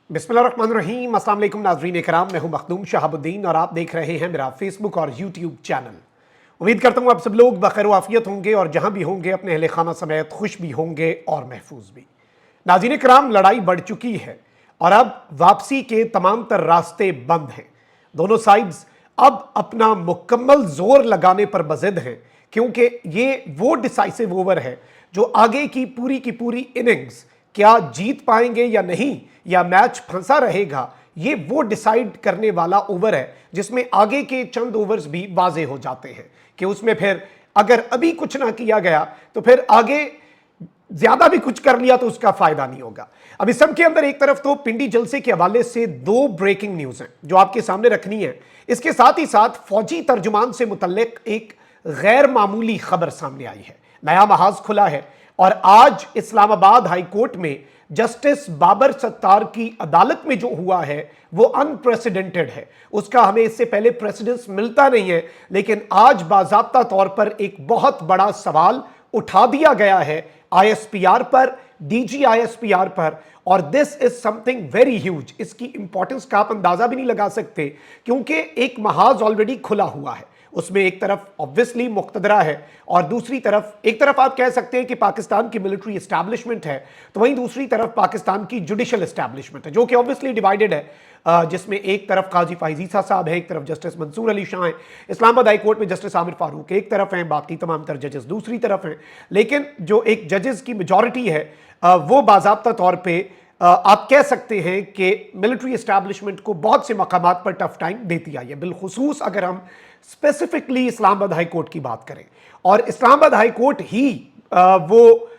बिस्मिल्लाहिर्रहमानिर्रहीम। अस्सलाम वालेकुम नाज़रीन इकराम, मैं हूं मखदूम शहाबुद्दीन और आप देख रहे हैं मेरा फेसबुक और यूट्यूब चैनल। उम्मीद करता हूं आप सब लोग बखैर आफियत होंगे और जहां भी होंगे अपने अहले खाना समेत खुश भी होंगे और महफूज भी। नाज़रीन इकराम, लड़ाई बढ़ चुकी है और अब वापसी के तमाम तर रास्ते बंद हैं। दोनों साइड्स अब अपना मुकम्मल जोर लगाने पर बज़िद हैं, क्योंकि ये वो डिसाइसिव ओवर है जो आगे की पूरी इनिंग्स क्या जीत पाएंगे या नहीं, या मैच फंसा रहेगा, ये वो डिसाइड करने वाला ओवर है जिसमें आगे के चंद ओवर्स भी वाजे हो जाते हैं कि उसमें फिर अगर अभी कुछ ना किया गया तो फिर आगे ज्यादा भी कुछ कर लिया तो उसका फायदा नहीं होगा। अब इस सब के अंदर एक तरफ तो पिंडी जलसे के हवाले से दो ब्रेकिंग न्यूज हैं जो आपके सामने रखनी है। इसके साथ ही साथ फौजी तर्जुमान से मुतल्लिक एक गैर मामूली खबर सामने आई है। नया महाज खुला है और आज इस्लामाबाद हाई कोर्ट में जस्टिस बाबर सत्तार की अदालत में जो हुआ है वो अनप्रेसिडेंटेड है। उसका हमें इससे पहले प्रेसिडेंस मिलता नहीं है, लेकिन आज बाज़ाब्ता तौर पर एक बहुत बड़ा सवाल उठा दिया गया है आईएसपीआर पर, डीजी आईएसपीआर पर, और this is something very huge. इसकी इंपॉर्टेंस का आप अंदाजा भी नहीं लगा सकते, क्योंकि एक महाज ऑलरेडी खुला हुआ है। उसमें एक तरफ ऑब्वियसली मुक्तदरा है और दूसरी तरफ, एक तरफ आप कह सकते हैं कि पाकिस्तान की मिलिट्री एस्टैब्लिशमेंट है, तो वहीं दूसरी तरफ पाकिस्तान की जुडिशल एस्टैब्लिशमेंट है जो कि ऑब्वियसली डिवाइडेड है, जिसमें एक तरफ काजी फाइजीसा साहब है, एक तरफ जस्टिस मंसूर अली शाह हैं। इस्लामाबाद हाई कोर्ट में जस्टिस आमिर फारूक एक तरफ हैं, बाकी तमाम तर जजेस दूसरी तरफ हैं। लेकिन जो एक जजेस की मेजॉरिटी है वो बाज़ाब्ता तौर पर आप कह सकते हैं कि मिलिट्री एस्टैब्लिशमेंट को बहुत से मकामात पर टफ टाइम देती आई है, बिलखुसूस अगर हम स्पेसिफिकली इस्लामाबाद हाई कोर्ट की बात करें। और इस्लामाबाद हाई कोर्ट ही वो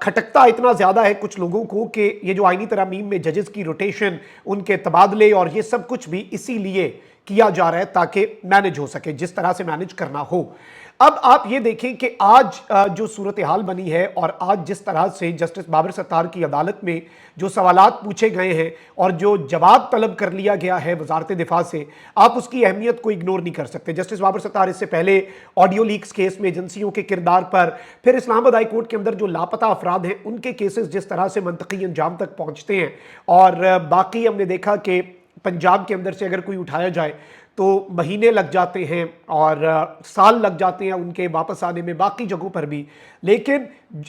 खटकता इतना ज़्यादा है कुछ लोगों को कि ये जो आईनी तरामीम में जजेस की रोटेशन, उनके तबादले और ये सब कुछ भी इसीलिए किया जा रहा है ताकि मैनेज हो सके, जिस तरह से मैनेज करना हो। अब आप ये देखें कि आज जो सूरत हाल बनी है और आज जिस तरह से जस्टिस बाबर सत्तार की अदालत में जो सवालात पूछे गए हैं और जो जवाब तलब कर लिया गया है वजारत दिफा से, आप उसकी अहमियत को इग्नोर नहीं कर सकते। जस्टिस बाबर सत्तार इससे पहले ऑडियो लीक्स केस में एजेंसियों के किरदार पर, फिर इस्लामाबाद हाई कोर्ट के अंदर जो लापता अफराद हैं उनके केसेस जिस तरह से मंतकी अंजाम तक पहुँचते हैं, और बाकी हमने देखा कि पंजाब के अंदर से अगर कोई उठाया जाए तो महीने लग जाते हैं और साल लग जाते हैं उनके वापस आने में, बाकी जगहों पर भी। लेकिन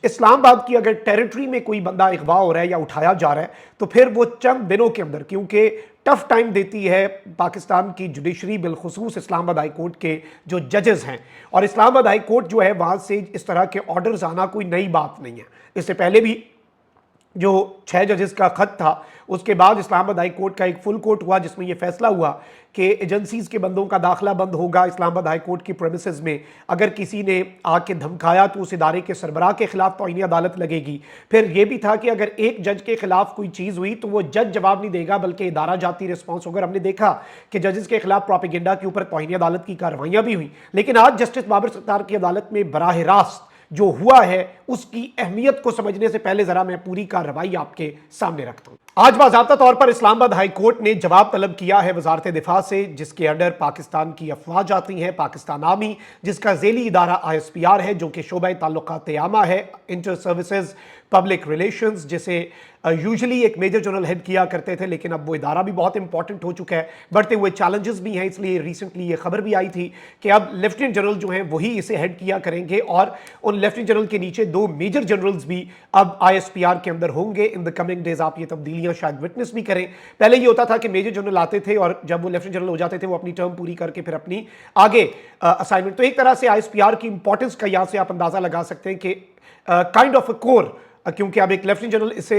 इस्लामाबाद की अगर टेरिटरी में कोई बंदा अगवा हो रहा है या उठाया जा रहा है तो फिर वो चंद दिनों के अंदर, क्योंकि टफ टाइम देती है पाकिस्तान की जुडिशरी, बिलखुसूस इस्लामाबाद हाई कोर्ट के जो जजेस हैं। और इस्लामाबाद हाई कोर्ट जो है वहाँ से इस तरह के ऑर्डर्स आना कोई नई बात नहीं है। इससे पहले भी जो 6 जजेस का खत था, उसके बाद इस्लामाबाद हाई कोर्ट का एक फुल कोर्ट हुआ जिसमें यह फैसला हुआ कि एजेंसीज के बंदों का दाखिला बंद होगा इस्लामाबाद हाई कोर्ट की प्रेमिसेस में। अगर किसी ने आके धमकाया तो उस इदारे के सरबराह के खिलाफ तौहीन अदालत लगेगी। फिर यह भी था कि अगर एक जज के खिलाफ कोई चीज़ हुई तो वो जज जवाब नहीं देगा बल्कि इदारा जाती रिस्पॉन्स होगा। हमने देखा कि जजेस के खिलाफ प्रोपेगेंडा के ऊपर तौहीन अदालत की कार्रवाइयाँ भी हुई। लेकिन आज जस्टिस बाबर सत्तार की अदालत में बराह रास्त जो हुआ है उसकी अहमियत को समझने से पहले जरा मैं पूरी कार्रवाई आपके सामने रखता हूं। आज बाज़ाब्ता तौर पर इस्लामाबाद हाई कोर्ट ने जवाब तलब किया है वजारत दिफा से, जिसके अंडर पाकिस्तान की अफवाज आती हैं, पाकिस्तान आर्मी जिसका ज़ेली इदारा आईएसपीआर है जो कि शोबा ताल्लुकात आमा है, इंटर सर्विसेज पब्लिक रिलेशंस, जिसे यूजुअली एक मेजर जनरल हेड किया करते थे, लेकिन अब वो इदारा भी बहुत इंपॉर्टेंट हो चुका है। बढ़ते हुए चैलेंजेस भी हैं, इसलिए रिसेंटली ये खबर भी आई थी कि अब लेफ्टिनेंट जनरल जो हैं वही इसे हेड किया करेंगे और उन लेफ्टिनेंट जनरल के नीचे 2 मेजर जनरल्स भी अब आईएसपीआर के अंदर होंगे इन द कमिंग डेज। आप ये तब्दीलियां शायद विटनेस भी करें। पहले ये होता था कि मेजर जनरल आते थे और जब वो लेफ्टिनेंट जनरल हो जाते थे वो अपनी टर्म पूरी करके फिर अपनी आगे असाइनमेंट। तो एक तरह से आईएसपीआर की इंपॉर्टेंस का यहां से आप अंदाजा लगा सकते हैं कि काइंड ऑफ अ कोर, क्योंकि अब एक लेफ्टिनेंट जनरल इसे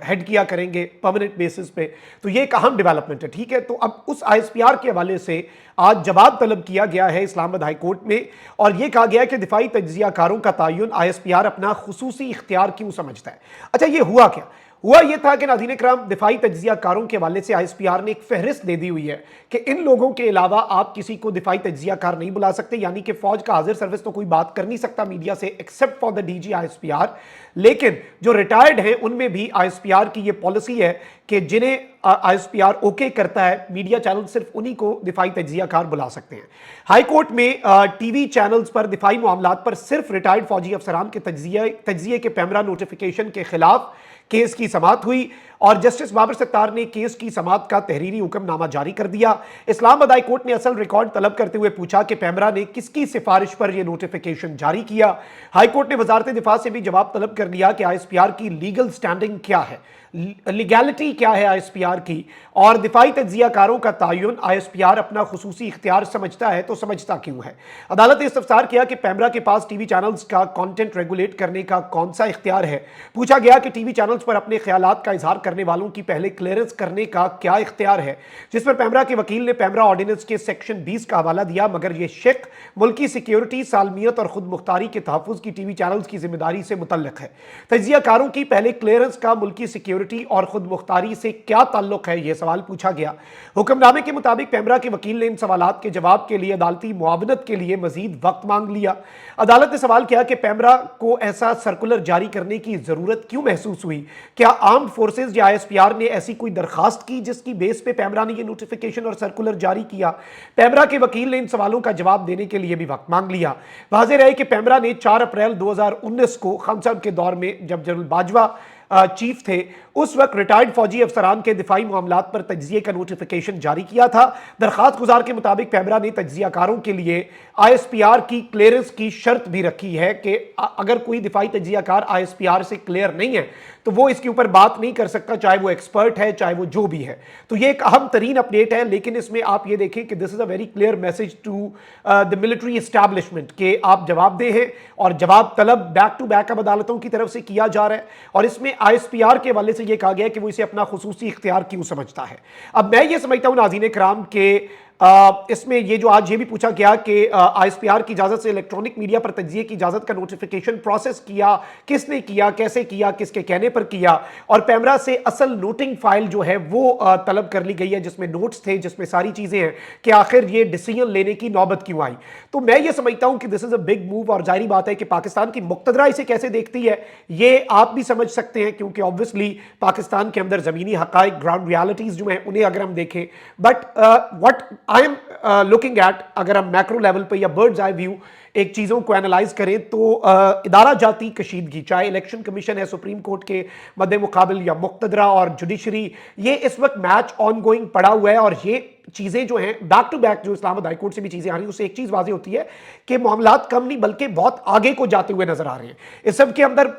हेड किया करेंगे परमानेंट बेसिस पे, तो ये एक अहम डेवलपमेंट है। ठीक है, तो अब उस आईएसपीआर के हवाले से आज जवाब तलब किया गया है इस्लामाबाद हाई कोर्ट में और यह कहा गया है कि दिफाई तज्जियाकारों का तयन आईएसपीआर अपना खुसूसी इख्तियार क्यों समझता है। अच्छा, ये हुआ क्या? हुआ यह था कि नाज़रीन इकराम, दिफाई तज्जियाकारों के हवाले से आईएसपीआर ने एक फहरिस्त दे दी हुई है कि इन लोगों के अलावा आप किसी को दिफाई तज्जियाकार नहीं बुला सकते, यानी कि फौज का हाजिर सर्विस तो कोई बात कर नहीं सकता मीडिया से except for the DG ISPR. लेकिन जो रिटायर्ड हैं उनमें भी आईएसपीआर की ये पॉलिसी है कि जिन्हें आईएसपीआर ओके करता है मीडिया चैनल सिर्फ उन्हीं को दिफाई तज्जियाकार बुला सकते हैं। हाई कोर्ट में टीवी चैनल्स पर दिफाई मामलात पर सिर्फ रिटायर्ड फौजी अफसरान के तज्जिए के पैमरा नोटिफिकेशन के खिलाफ केस की समाअत हुई और जस्टिस बाबर सत्तार ने केस की समाअत का तहरीरी हुक्मनामा जारी कर दिया। इस्लामाबाद हाई कोर्ट ने असल रिकॉर्ड तलब करते हुए पूछा कि पैमरा ने किसकी सिफारिश पर यह नोटिफिकेशन जारी किया। हाई कोर्ट ने वजारत दिफा से भी जवाब तलब कर लिया कि ISPR की लीगल स्टैंडिंग क्या है, लीगैलिटी क्या है ISPR की, और दिफाई तज्जियाकारों का तयन ISPR अपना खुसूसी इख्तियार समझता है तो समझता क्यों है। अदालत ने इस्तफसार किया कि पैमरा के पास टीवी चैनल्स का कंटेंट रेगुलेट करने का कौन सा इख्तियार है। पूछा गया कि टीवी चैनल्स पर अपने ख्यालात का इजहार करने वालों की पहले क्लियरेंस करने का क्या इख्तियार है, जिस पर पैमरा के वकील ने पैमरा ऑर्डिनेंस के सेक्शन 20 का हवाला दिया, मगर यह शक मुल्की सिक्योरिटी, सालमियत और खुद मुख्तारी के तहफ़्फ़ुज़ की टीवी चैनल्स की जिम्मेदारी से मुतल्लिक है। तज्जियाकारों की पहले क्लियरेंस का मुल्की सिक्योरिटी और खुद मुख्तारी से क्या ताल्लुक है, यह सवाल पूछा गया। हुक्मनामे के मुताबिक पैमरा के वकील ने इन सवालात के जवाब के लिए अदालती मुआवनत के लिए मजीद वक्त मांग लिया। अदालत ने सवाल किया कि पैमरा को ऐसा सर्कुलर जारी करने की जरूरत क्यों महसूस हुई। क्या आर्म्ड फोर्सेज या ISPR ने ऐसी कोई दरखास्त की जिसकी बेस पे पैमरा ने यह नोटिफिकेशन और सर्कुलर जारी किया। पैमरा के वकील ने इन सवालों का जवाब देने के लिए भी वक्त मांग लिया। वाज़ेह रहे कि पैमरा ने 4 अप्रैल 2019 को खान साहब के दौर में, जब जनरल बाजवा चीफ थे, उस वक्त रिटायर्ड फौजी अफसरान के दिफाई मामलात पर तज्जिए का नोटिफिकेशन जारी किया था। दरखास्त गुजार के मुताबिक पैमरा ने तज्जियाकारों के लिए ISPR की क्लियरेंस की शर्त भी रखी है कि अगर कोई दिफाई तज्जियाकार ISPR से क्लियर नहीं है तो वो इसके ऊपर बात नहीं कर सकता, चाहे वो एक्सपर्ट है, चाहे वो जो भी है। तो ये एक अहम तरीन अपडेट है, लेकिन इसमें आप ये देखें कि this is a very clear message to the military establishment कि आप जवाबदेह हैं और जवाब तलब बैक टू बैक अब अदालतों की तरफ से किया जा रहा है। और इसमें ISPR के हवाले से यह कहा गया है कि वो इसे अपना खुसूसी इख्तियार क्यों समझता है। अब मैं ये समझता हूं नाज़रीन किराम के इसमें ये जो आज ये भी पूछा गया कि ISPR की इजाजत से इलेक्ट्रॉनिक मीडिया पर तज्जिए की इजाजत का नोटिफिकेशन प्रोसेस किया, किसने किया, कैसे किया, किसके कहने पर किया, और पैमरा से असल नोटिंग फाइल जो है वो तलब कर ली गई है जिसमें नोट्स थे, जिसमें सारी चीजें हैं कि आखिर ये डिसीजन लेने की नौबत क्यों आई। तो मैं ये समझता हूं कि this is a big move, और जाहिर बात है कि पाकिस्तान की मुक्तदरा इसे कैसे देखती है ये आप भी समझ सकते हैं, क्योंकि ऑब्वियसली पाकिस्तान के अंदर जमीनी हकाइक, ग्राउंड रियलिटीज जो हैं उन्हें अगर हम देखें, but what I am looking at, अगर हम मैक्रो लेवल पे या बर्ड्स आई व्यू एक चीज़ों को एनालाइज करें तो इदारा जाती कशीदगी, चाहे इलेक्शन कमीशन है सुप्रीम कोर्ट के मद्दे मुकाबिल या मुक्तदरा और जुडिशरी, ये इस वक्त मैच ऑन गोइंग पड़ा हुआ है। और ये चीज़ें जो हैं बैक टू बैक जो इस्लामाबाद हाई कोर्ट से भी चीज़ें आ रही हैं, उससे एक चीज़ वाज़ेह होती है कि मामलात कम नहीं बल्कि बहुत आगे को जाते हुए नजर आ रहे हैं। इस सब के अंदर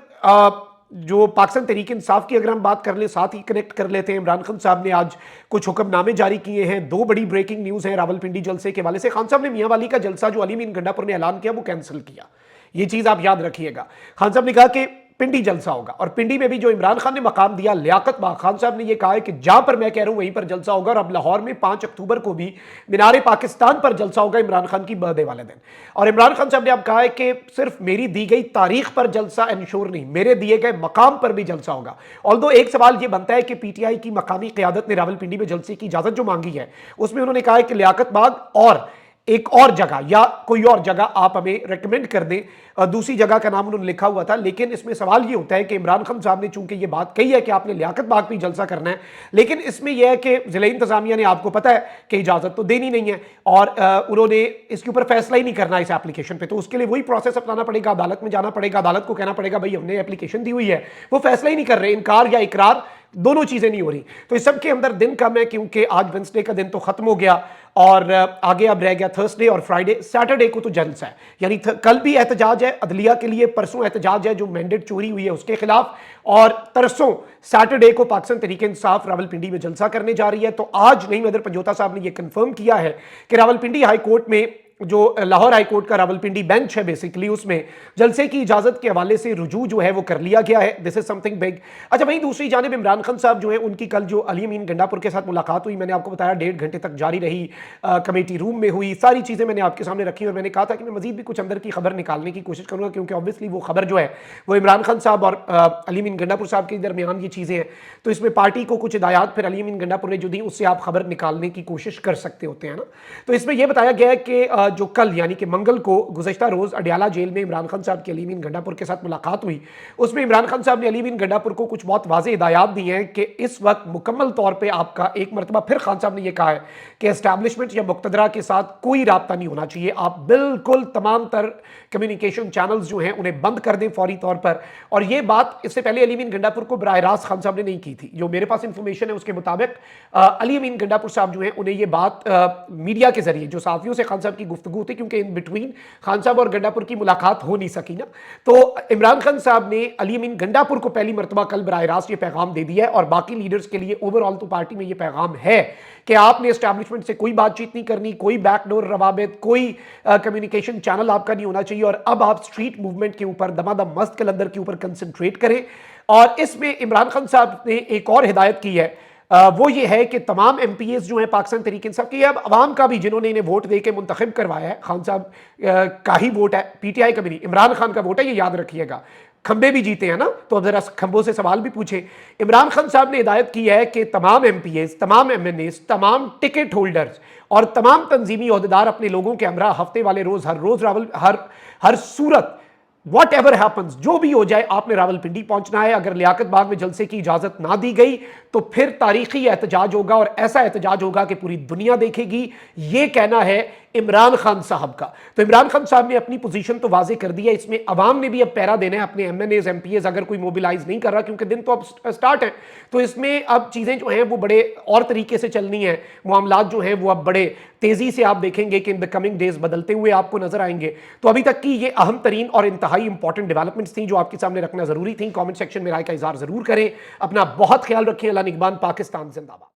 जो पाकिस्तान तहरीक इंसाफ की अगर हम बात कर लें, साथ ही कनेक्ट कर लेते हैं, इमरान खान साहब ने आज कुछ हुक्मनामे जारी किए हैं। 2 बड़ी ब्रेकिंग न्यूज़ हैं रावलपिंडी जलसे के हवाले से। खान साहब ने मियां वाली का जलसा जो अली मीन गंडापुर ने ऐलान किया वो कैंसिल किया, ये चीज़ आप याद रखिएगा। खान साहब ने कहा कि पिंडी जलसा होगा, और पिंडी में भी जो इमरान खान ने मकाम दिया लियाकत बाग, खान साहब ने यह कहा है कि जहां पर मैं कह रहा हूं वहीं पर जलसा होगा। और अब लाहौर में 5 अक्टूबर को भी मीनारे पाकिस्तान पर जलसा होगा इमरान खान की बर्थडे वाले दिन। और इमरान खान साहब ने अब कहा है कि सिर्फ मेरी दी गई तारीख पर जलसा इंश्योर नहीं, मेरे दिए गए मकाम पर भी जलसा होगा। ऑल्दो एक सवाल यह बनता है कि PTI की मकामी क़यादत ने रावलपिंडी में जलसे की इजाजत जो मांगी है उसमें उन्होंने कहा है कि लियाकत बाग और एक और जगह या कोई और जगह आप हमें रेकमेंड कर दें। दूसरी जगह का नाम उन्होंने लिखा हुआ था, लेकिन इसमें सवाल ये होता है कि इमरान खान साहब ने चूंकि ये बात कही है कि आपने लियाकत बाग पे जलसा करना है, लेकिन इसमें यह है कि जिला इंतजामिया ने आपको पता है कि इजाजत तो देनी नहीं है और उन्होंने इसके ऊपर फैसला ही नहीं करना इस एप्लीकेशन पे। तो उसके लिए वही प्रोसेस अपनाना पड़ेगा, अदालत में जाना पड़ेगा, अदालत को कहना पड़ेगा भाई हमने एप्लीकेशन दी हुई है, वो फैसला ही नहीं कर रहे, इनकार या इकरार दोनों चीजें नहीं हो रही। तो इस सब के अंदर दिन कम है, क्योंकि आज वेडनेसडे का दिन तो खत्म हो गया और आगे अब रह गया थर्सडे और फ्राइडे। सैटरडे को तो जलसा है, यानी कल भी एहतजाज है अदलिया के लिए, परसों एहतजाज है जो मैंडेट चोरी हुई है उसके खिलाफ, और तरसों सैटरडे को पाकिस्तान तहरीक इंसाफ रावलपिंडी में जलसा करने जा रही है। तो आज नईम हैदर पंजोता साहब ने यह कंफर्म किया है कि रावलपिंडी हाई कोर्ट में जो लाहौर हाई कोर्ट का रावलपिंडी बेंच है बेसिकली, उसमें जलसे की इजाजत के हवाले से रुजू जो है वो कर लिया गया है। This is something big. अच्छा, वहीं दूसरी जानिब इमरान खान साहब जो है उनकी कल जो अली मीन गंडापुर के साथ मुलाकात हुई, मैंने आपको बताया 1.5 घंटे तक जारी रही, कमेटी रूम में हुई, सारी चीज़ें मैंने आपके सामने रखी और मैंने कहा था कि मैं मजीद भी कुछ अंदर की खबर निकालने की कोशिश करूँगा, क्योंकि ऑब्वियसली वो खबर जो है वो इमरान खान साहब और अली मीन गंडापुर साहब के दरमियान ये चीज़ें हैं। तो इसमें पार्टी को कुछ हिदायत फिर अली मीन गंडापुर ने जो दी उससे आप खबर निकालने की कोशिश कर सकते होते हैं ना। तो इसमें यह बताया गया है कि जो कल यानी कि मंगल को गुज़श्ता रोज़ अडयाला जेल में इमरान खान साहब की अली अमीन गंडापुर के साथ मुलाकात हुई, उसमें इमरान खान साहब ने अली अमीन गंडापुर को कुछ बहुत वाज़ेह हिदायत दी हैं कि इस वक्त मुकम्मल तौर पे आपका एक मरतबा फिर खान साहब ने यह कहा है कि एस्टैब्लिशमेंट या मुक्तदरा के साथ कोई राब्ता नहीं होना चाहिए, आप बिल्कुल तमाम तर कम्युनिकेशन चैनल्स जो हैं उन्हें बंद कर दें फौरी तौर पर। और ये बात इससे पहले अली अमीन गंडापुर को बराह रास्त खान साहब ने नहीं की थी। जो मेरे पास इंफॉर्मेशन है उसके मुताबिक अली अमीन गंडापुर साहब जो हैं उन्हें ये बात मीडिया के जरिए जो साफियों से खान साहब की गुफ्तगू थी, क्योंकि इन बिटवीन खान साहब और गंडापुर की मुलाकात हो नहीं सकी ना, तो इमरान खान साहब ने अली अमीन गंडापुर को पहली मरतबा कल बराह रास्त ये पैगाम दे दिया है और बाकी लीडर्स के लिए ओवरऑल तो पार्टी में ये पैगाम है कि आपने एस्टैब्लिशमेंट से कोई बातचीत नहीं करनी, कोई बैकडोर रवाबित, कोई कम्युनिकेशन चैनल आपका नहीं होना चाहिए और अब आप स्ट्रीट मूवमेंट के ऊपर दमादम मस्त कलंदर के ऊपर कंसंट्रेट करें। और इसमें इमरान खान साहब ने एक और हिदायत की है, वो ये है कि तमाम एमपीएस जो हैं पाकिस्तान तहरीक इंसाफ की, अब अवाम का भी जिन्होंने इन्हें वोट दे के मुंतखब करवाया है, खान साहब का ही वोट है, पीटीआई का भी नहीं, इमरान खान का वोट है, ये याद रखिएगा। खंबे भी जीते हैं ना, तो अब जरा खंबों से सवाल भी पूछे। इमरान खान साहब ने हिदायत की है कि तमाम एमपीएस, तमाम एमएनएस, तमाम टिकट होल्डर्स और तमाम तंजीमी ओहदेदार अपने लोगों के हमरा हफ्ते वाले रोज हर सूरत वट एवर हैपन्स, जो भी हो जाए आपने रावलपिंडी पहुंचना है। अगर लियाकत बाग में जलसे की इजाजत ना दी गई तो फिर तारीखी एहतजाज होगा और ऐसा एहतजाज होगा कि पूरी दुनिया देखेगी। ये कहना है इमरान खान साहब का। तो इमरान खान साहब ने अपनी पोजीशन तो वाजे कर दी है, इसमें अवाम ने भी अब पैरा देना है अपने एमएनएस एमपीएस अगर कोई मोबिलाइज नहीं कर रहा, क्योंकि दिन तो अब स्टार्ट है, तो इसमें अब चीजें जो हैं वो बड़े और तरीके से चलनी है, मामलात जो हैं वो अब बड़े तेजी से आप देखेंगे कि इन द कमिंग डेज बदलते हुए आपको नजर आएंगे। तो अभी तक की ये अहम तरीन और इंतहाई इंपॉर्टेंट डेवलपमेंट्स थी जो आपके सामने रखना जरूरी थी। कमेंट सेक्शन में राय का इजहार जरूर करें। अपना बहुत ख्याल रखें। अल्लाह निगहबान। पाकिस्तान जिंदाबाद।